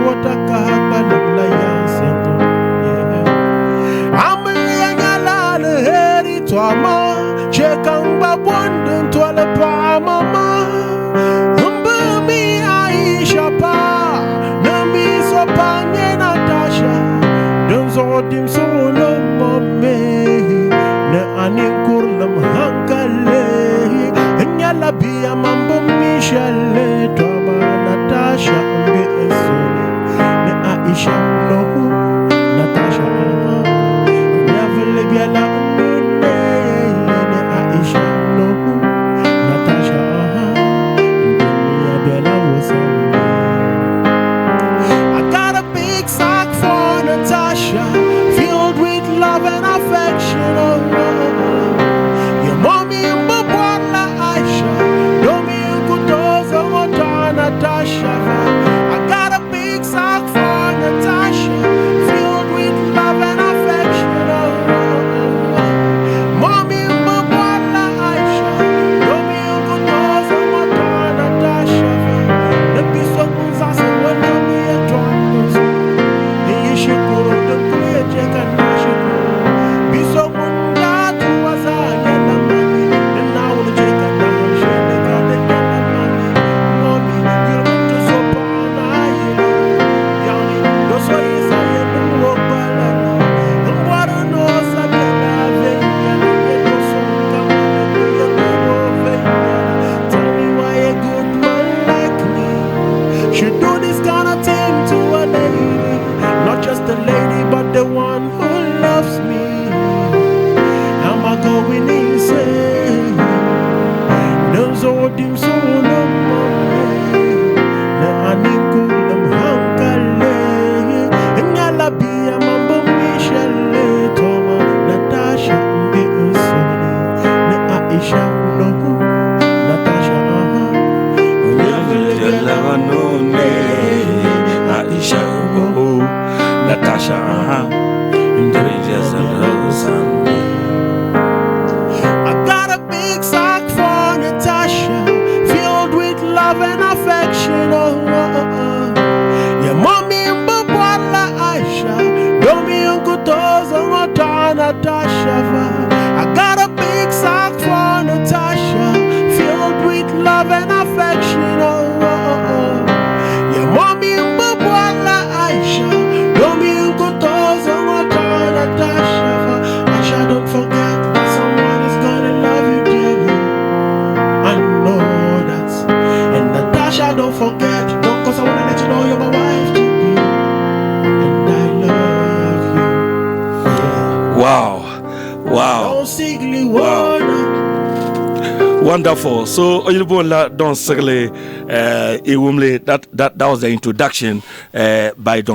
wataka balabla yansengo. Amliangala le heri twama, chekamba bonden twala pa mama. Umbami Aisha pa, nami so panye Natasha. Donzo dim solo mame, ne aninkur lam hankale. Nyala biya mambo Michelle, twama Natasha umbe esoni. Ne Aisha no, Natasha never live ya la ne Aisha no, Natasha bella was I got a big sock for Natasha, filled with love and affection. Your mommy and Bobala Aisha, Domi and Kudoza Wata Natasha. I got a big sock for Natasha, filled with love and affection. Mommy and Bobala Aisha, Domi and Kudoza Wata Natasha. The piece of Musa when we are drunk. The issue could the play check and be so good was I get the money. And now the check and dash and they got the money. Mommy, you're going to so poor. Yanni, those ways I am the work balance. And what I know is I get the tell me why a good man like me should do this kind of thing to a lady. Not just a lady, but the one who loves me. Am I going insane? Those old dim so no aninkulam hankale. Nyala biya mambo Michelle, Toma Natasha umbe usoni. Ne Aisha no, Natasha Aisha, Natasha, I got a big sock for Natasha, filled with love and affection. Yeah, mommy and Bobala Aisha, Domi and Kudoza Wata Natasha. I got a big sock for Natasha, filled with love and affection. Yeah, mommy and Bobala Aisha, Domi and Kudoza Wata Natasha. Aisha, don't forget that someone is gonna love you dearly. I know that. And Natasha, don't forget, don't, cause I wanna let you know you're my wife to be. And I love you. Yeah. Wow. Don't Sigli Warner. Wonderful. So, Oyinbo Don Sigli, that was the introduction by Don.